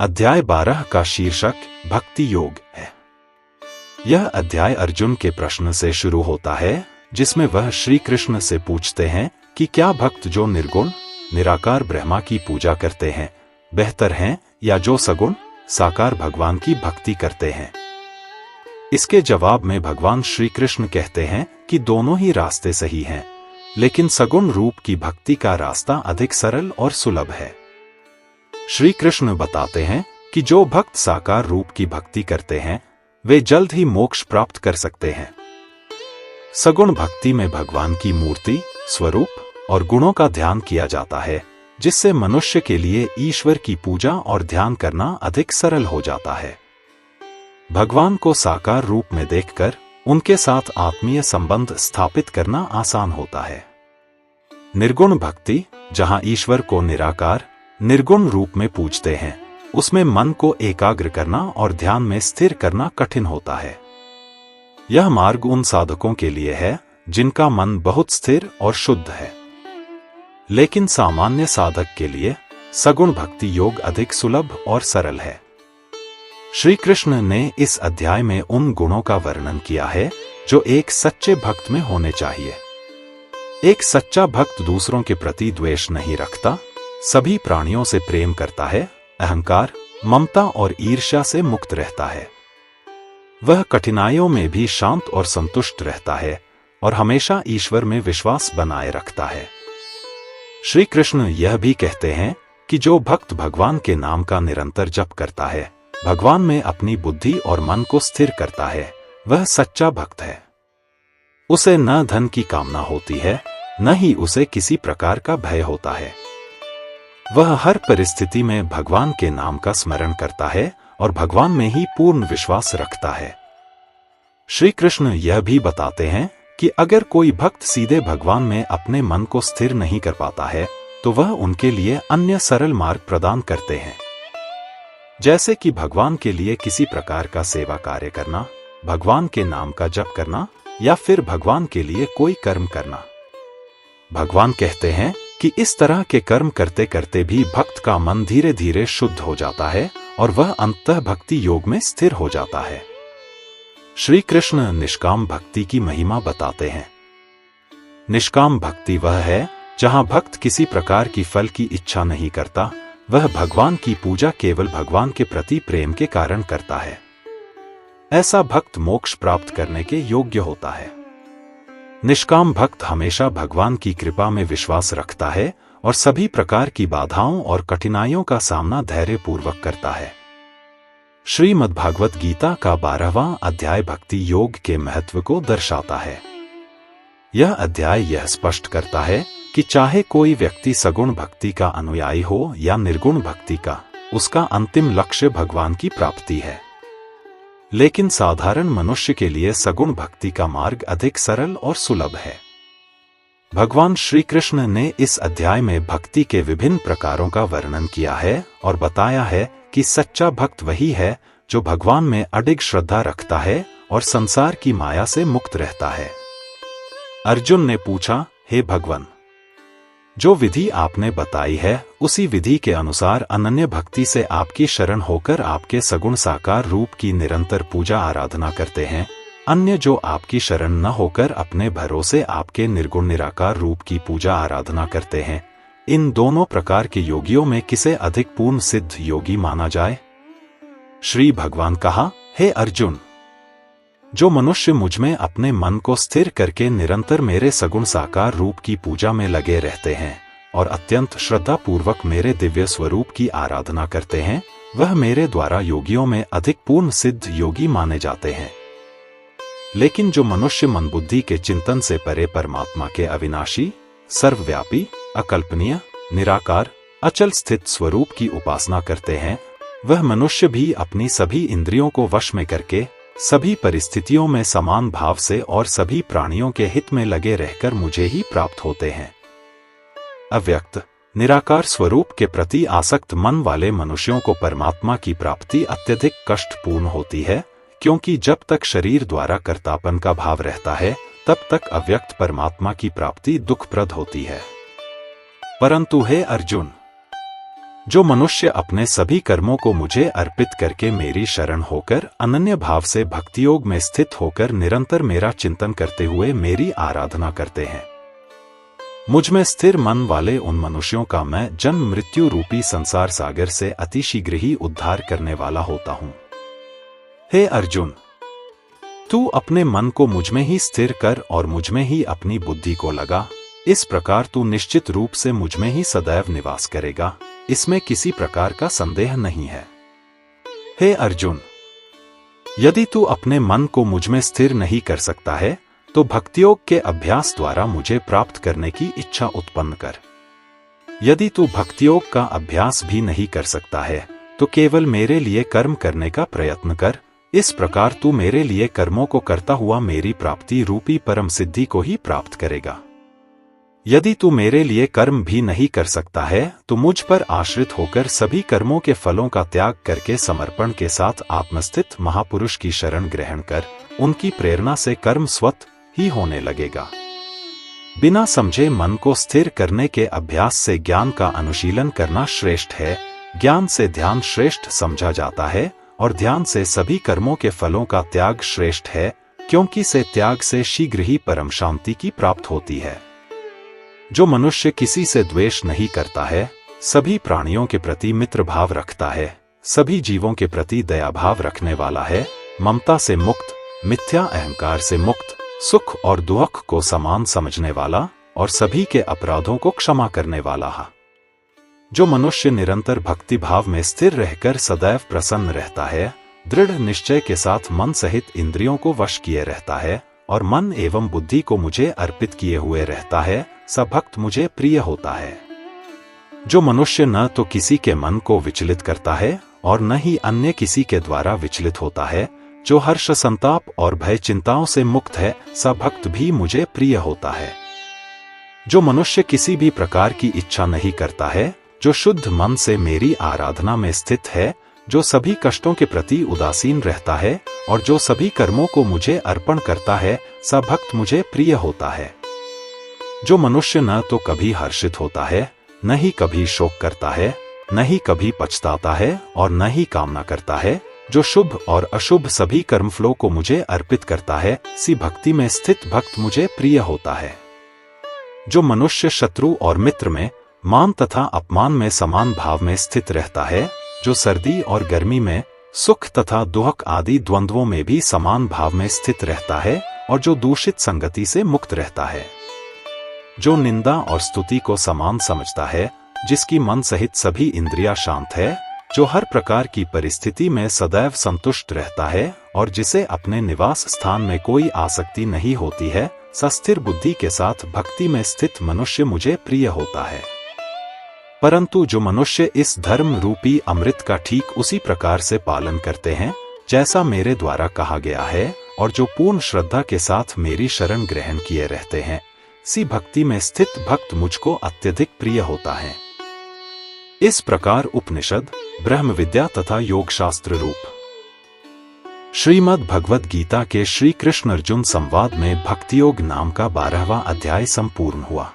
अध्याय 12 का शीर्षक भक्ति योग है। यह अध्याय अर्जुन के प्रश्न से शुरू होता है, जिसमें वह श्री कृष्ण से पूछते हैं कि क्या भक्त जो निर्गुण निराकार ब्रह्मा की पूजा करते हैं बेहतर हैं या जो सगुण साकार भगवान की भक्ति करते हैं। इसके जवाब में भगवान श्री कृष्ण कहते हैं कि दोनों ही रास्ते सही हैं, लेकिन सगुण रूप की भक्ति का रास्ता अधिक सरल और सुलभ है। श्री कृष्ण बताते हैं कि जो भक्त साकार रूप की भक्ति करते हैं वे जल्द ही मोक्ष प्राप्त कर सकते हैं। सगुण भक्ति में भगवान की मूर्ति, स्वरूप और गुणों का ध्यान किया जाता है, जिससे मनुष्य के लिए ईश्वर की पूजा और ध्यान करना अधिक सरल हो जाता है। भगवान को साकार रूप में देखकर उनके साथ आत्मीय संबंध स्थापित करना आसान होता है। निर्गुण भक्ति, जहां ईश्वर को निराकार निर्गुण रूप में पूजते हैं, उसमें मन को एकाग्र करना और ध्यान में स्थिर करना कठिन होता है। यह मार्ग उन साधकों के लिए है जिनका मन बहुत स्थिर और शुद्ध है, लेकिन सामान्य साधक के लिए सगुण भक्ति योग अधिक सुलभ और सरल है। श्री कृष्ण ने इस अध्याय में उन गुणों का वर्णन किया है जो एक सच्चे भक्त में होने चाहिए। एक सच्चा भक्त दूसरों के प्रति द्वेष नहीं रखता, सभी प्राणियों से प्रेम करता है, अहंकार, ममता और ईर्ष्या से मुक्त रहता है। वह कठिनाइयों में भी शांत और संतुष्ट रहता है और हमेशा ईश्वर में विश्वास बनाए रखता है। श्री कृष्ण यह भी कहते हैं कि जो भक्त भगवान के नाम का निरंतर जप करता है, भगवान में अपनी बुद्धि और मन को स्थिर करता है, वह सच्चा भक्त है। उसे न धन की कामना होती है, न ही उसे किसी प्रकार का भय होता है। वह हर परिस्थिति में भगवान के नाम का स्मरण करता है और भगवान में ही पूर्ण विश्वास रखता है। श्री कृष्ण यह भी बताते हैं कि अगर कोई भक्त सीधे भगवान में अपने मन को स्थिर नहीं कर पाता है, तो वह उनके लिए अन्य सरल मार्ग प्रदान करते हैं, जैसे कि भगवान के लिए किसी प्रकार का सेवा कार्य करना, भगवान के नाम का जप करना या फिर भगवान के लिए कोई कर्म करना। भगवान कहते हैं कि इस तरह के कर्म करते करते भी भक्त का मन धीरे धीरे शुद्ध हो जाता है और वह अंततः भक्ति योग में स्थिर हो जाता है। श्री कृष्ण निष्काम भक्ति की महिमा बताते हैं। निष्काम भक्ति वह है जहां भक्त किसी प्रकार की फल की इच्छा नहीं करता, वह भगवान की पूजा केवल भगवान के प्रति प्रेम के कारण करता है। ऐसा भक्त मोक्ष प्राप्त करने के योग्य होता है। निष्काम भक्त हमेशा भगवान की कृपा में विश्वास रखता है और सभी प्रकार की बाधाओं और कठिनाइयों का सामना धैर्यपूर्वक करता है। श्रीमद्भागवत गीता का 12वां अध्याय भक्ति योग के महत्व को दर्शाता है। यह अध्याय यह स्पष्ट करता है कि चाहे कोई व्यक्ति सगुण भक्ति का अनुयायी हो या निर्गुण भक्ति का, उसका अंतिम लक्ष्य भगवान की प्राप्ति है। लेकिन साधारण मनुष्य के लिए सगुण भक्ति का मार्ग अधिक सरल और सुलभ है। भगवान श्री कृष्ण ने इस अध्याय में भक्ति के विभिन्न प्रकारों का वर्णन किया है और बताया है कि सच्चा भक्त वही है जो भगवान में अडिग श्रद्धा रखता है और संसार की माया से मुक्त रहता है। अर्जुन ने पूछा, हे भगवान, जो विधि आपने बताई है उसी विधि के अनुसार अनन्य भक्ति से आपकी शरण होकर आपके सगुण साकार रूप की निरंतर पूजा आराधना करते हैं, अन्य जो आपकी शरण न होकर अपने भरोसे आपके निर्गुण निराकार रूप की पूजा आराधना करते हैं, इन दोनों प्रकार के योगियों में किसे अधिक पूर्ण सिद्ध योगी माना जाए? श्री भगवान कहा, हे अर्जुन, जो मनुष्य मुझमें अपने मन को स्थिर करके निरंतर मेरे सगुण साकार रूप की पूजा में लगे रहते हैं और अत्यंत श्रद्धा पूर्वक मेरे दिव्य स्वरूप की आराधना करते हैं, वह मेरे द्वारा योगियों में अधिक पूर्ण सिद्ध योगी माने जाते हैं। लेकिन जो मनुष्य मन बुद्धि के चिंतन से परे परमात्मा के अविनाशी, सर्वव्यापी, अकल्पनीय, निराकार, अचल स्थित स्वरूप की उपासना करते हैं, वह मनुष्य भी अपनी सभी इंद्रियों को वश में करके सभी परिस्थितियों में समान भाव से और सभी प्राणियों के हित में लगे रहकर मुझे ही प्राप्त होते हैं। अव्यक्त निराकार स्वरूप के प्रति आसक्त मन वाले मनुष्यों को परमात्मा की प्राप्ति अत्यधिक कष्टपूर्ण होती है, क्योंकि जब तक शरीर द्वारा कर्तापन का भाव रहता है, तब तक अव्यक्त परमात्मा की प्राप्ति दुखप्रद होती है। परंतु हे अर्जुन, जो मनुष्य अपने सभी कर्मों को मुझे अर्पित करके मेरी शरण होकर अनन्य भाव से भक्तियोग में स्थित होकर निरंतर मेरा चिंतन करते हुए मेरी आराधना करते हैं, मुझ में स्थिर मन वाले उन मनुष्यों का मैं जन्म मृत्यु रूपी संसार सागर से अतिशीघ्र ही उद्धार करने वाला होता हूं। हे अर्जुन, तू अपने मन को मुझ में ही स्थिर कर और मुझ में ही अपनी बुद्धि को लगा। इस प्रकार तू निश्चित रूप से मुझ में ही सदैव निवास करेगा, इसमें किसी प्रकार का संदेह नहीं है। हे अर्जुन, यदि तू अपने मन को मुझ में स्थिर नहीं कर सकता है तो भक्तियोग के अभ्यास द्वारा मुझे प्राप्त करने की इच्छा उत्पन्न कर। यदि तू भक्तियोग का अभ्यास भी नहीं कर सकता है तो केवल मेरे लिए कर्म करने का प्रयत्न कर। इस प्रकार तू मेरे लिए कर्मों को करता हुआ मेरी प्राप्ति रूपी परम सिद्धि को ही प्राप्त करेगा। यदि तू मेरे लिए कर्म भी नहीं कर सकता है तो मुझ पर आश्रित होकर सभी कर्मों के फलों का त्याग करके समर्पण के साथ आत्मस्थित महापुरुष की शरण ग्रहण कर। उनकी प्रेरणा से कर्म स्वतः ही होने लगेगा। बिना समझे मन को स्थिर करने के अभ्यास से ज्ञान का अनुशीलन करना श्रेष्ठ है। ज्ञान से ध्यान श्रेष्ठ समझा जाता है और ध्यान से सभी कर्मों के फलों का त्याग श्रेष्ठ है, क्योंकि से त्याग से शीघ्र ही परम शांति की प्राप्त होती है। जो मनुष्य किसी से द्वेष नहीं करता है, सभी प्राणियों के प्रति मित्र भाव रखता है, सभी जीवों के प्रति दया भाव रखने वाला है, ममता से मुक्त, मिथ्या अहंकार से मुक्त, सुख और दुख को समान समझने वाला और सभी के अपराधों को क्षमा करने वाला है। जो मनुष्य निरंतर भक्ति भाव में स्थिर रहकर सदैव प्रसन्न रहता है, दृढ़ निश्चय के साथ मन सहित इंद्रियों को वश किए रहता है और मन एवं बुद्धि को मुझे अर्पित किए हुए रहता है, सब भक्त मुझे प्रिय होता है। जो मनुष्य न तो किसी के मन को विचलित करता है और न ही अन्य किसी के द्वारा विचलित होता है, जो हर्ष संताप और भय चिंताओं से मुक्त है, सब भक्त भी मुझे प्रिय होता है। जो मनुष्य किसी भी प्रकार की इच्छा नहीं करता है, जो शुद्ध मन से मेरी आराधना में स्थित है, जो सभी कष्टों के प्रति उदासीन रहता है और जो सभी कर्मों को मुझे अर्पण करता है, सब भक्त मुझे प्रिय होता है। जो मनुष्य न तो कभी हर्षित होता है, न ही कभी शोक करता है, न ही कभी पछताता है और न ही कामना करता है, जो शुभ और अशुभ सभी कर्मफलों को मुझे अर्पित करता है, सी भक्ति में स्थित भक्त मुझे प्रिय होता है। जो मनुष्य शत्रु और मित्र में, मान तथा अपमान में समान भाव में स्थित रहता है, जो सर्दी और गर्मी में, सुख तथा दुख आदि द्वंद्वों में भी समान भाव में स्थित रहता है और जो दूषित संगति से मुक्त रहता है, जो निंदा और स्तुति को समान समझता है, जिसकी मन सहित सभी इंद्रियां शांत है, जो हर प्रकार की परिस्थिति में सदैव संतुष्ट रहता है और जिसे अपने निवास स्थान में कोई आसक्ति नहीं होती है, सस्थिर बुद्धि के साथ भक्ति में स्थित मनुष्य मुझे प्रिय होता है। परंतु जो मनुष्य इस धर्म रूपी अमृत का ठीक उसी प्रकार से पालन करते हैं जैसा मेरे द्वारा कहा गया है और जो पूर्ण श्रद्धा के साथ मेरी शरण ग्रहण किए रहते हैं, सी भक्ति में स्थित भक्त मुझको अत्यधिक प्रिय होता है। इस प्रकार उपनिषद, ब्रह्म विद्या तथा योग शास्त्र रूप श्रीमद् भगवद गीता के श्री कृष्ण अर्जुन संवाद में भक्तियोग नाम का 12वां अध्याय संपूर्ण हुआ।